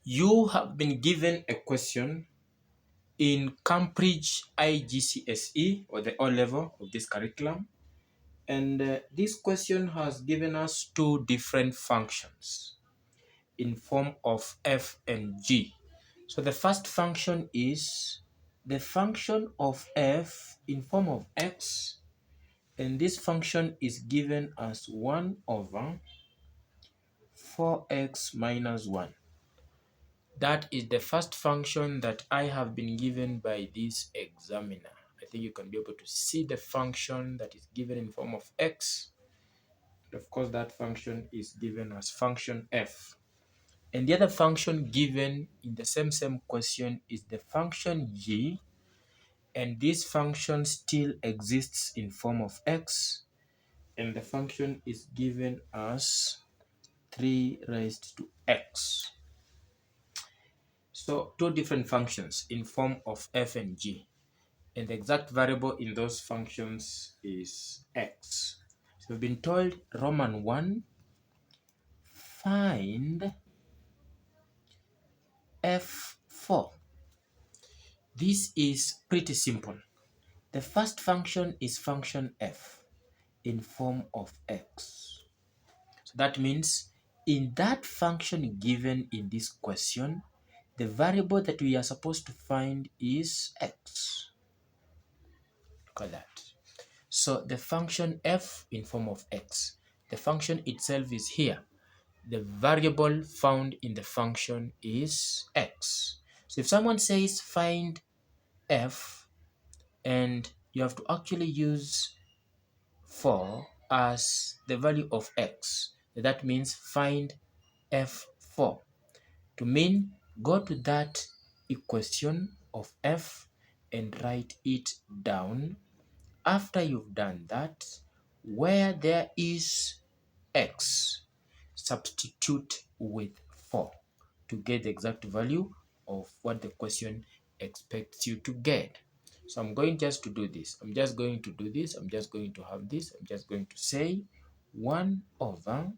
You have been given a question in Cambridge IGCSE, or the O level of this curriculum, and this question has given us two different functions in form of f and g. So the first function is the function of f in form of x, and this function is given as 1 over 4x minus 1. That is the first function that I have been given by this examiner. I think you can be able to see the function that is given in form of x. And of course, that function is given as function f. And the other function given in the same question is the function g. And this function still exists in form of x. And the function is given as 3 raised to x. So two different functions in form of f and g, and the exact variable in those functions is x. So we've been told Roman 1, find f4. This is pretty simple. The first function is function f in form of x. So that means in that function given in this question, the variable that we are supposed to find is x. Look at that. So the function f in form of x, the function itself is here. The variable found in the function is x. So if someone says find f, and you have to actually use 4 as the value of x, that means find f4. To mean, go to that equation of f and write it down. After you've done that, where there is x, substitute with 4 to get the exact value of what the question expects you to get. So I'm going just to do this. I'm just going to do this. I'm just going to have this. I'm just going to say 1 over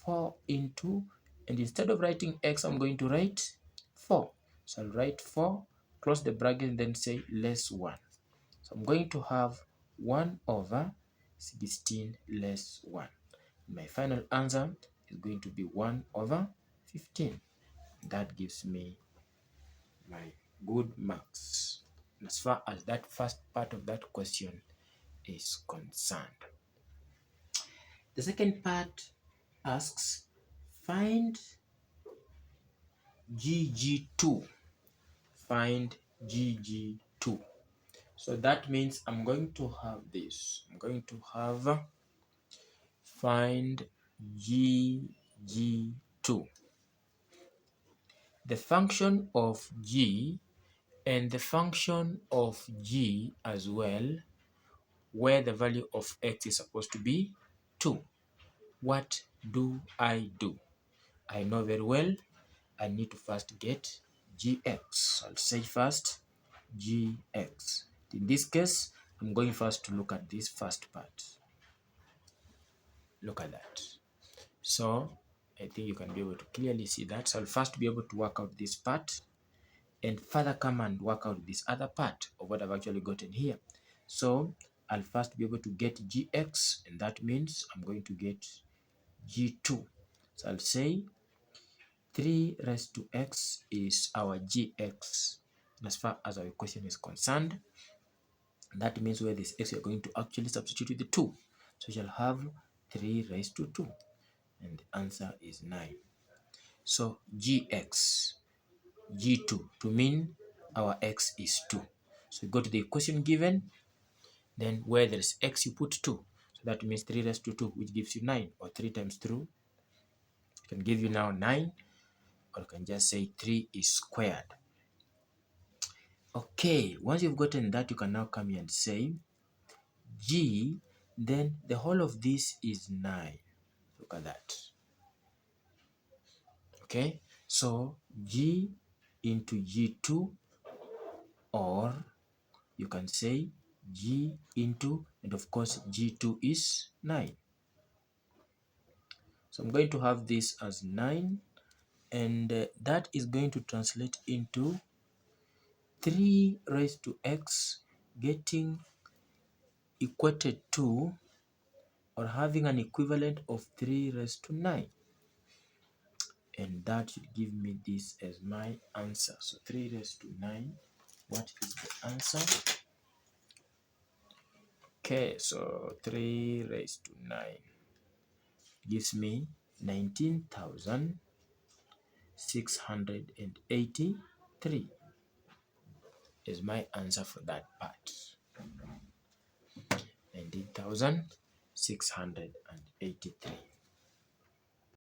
4 into, and instead of writing x, I'm going to write 4. So I'll write 4, close the bracket, and then say less 1. So I'm going to have 1 over 16 less 1. My final answer is going to be 1 over 15. That gives me my good marks as far as that first part of that question is concerned. The second part asks, find GG2. Find GG2. So that means I'm going to have this. I'm going to have find GG2. The function of G and the function of G as well, where the value of x is supposed to be 2. What do? I know very well I need to first get gx. I'll say first gx. In this case, I'm going first to look at this first part. Look at that. So I think you can be able to clearly see that. So I'll first be able to work out this part and further come and work out this other part of what I've actually gotten here. So I'll first be able to get gx, and that means I'm going to get g2. So I'll say 3 raised to x is our gx. And as far as our equation is concerned, that means where this x, we're going to actually substitute with the 2. So we shall have 3 raised to 2. And the answer is 9. So gx, g2, to mean our x is 2. So we go to the equation given, then where there is x, you put 2. So that means 3 raised to 2, which gives you 9, or 3 times 2 can give you now 9, or you can just say 3 is squared. Okay, once you've gotten that, you can now come here and say g, then the whole of this is 9. Look at that. Okay, so g into g2, or you can say g into, and of course g2 is 9. So I'm going to have this as 9 and that is going to translate into 3 raised to x getting equated to or having an equivalent of 3 raised to 9. And that should give me this as my answer. So 3 raised to 9, what is the answer? Okay, so 3 raised to 9 gives me 19,683 is my answer for that part. 19,683.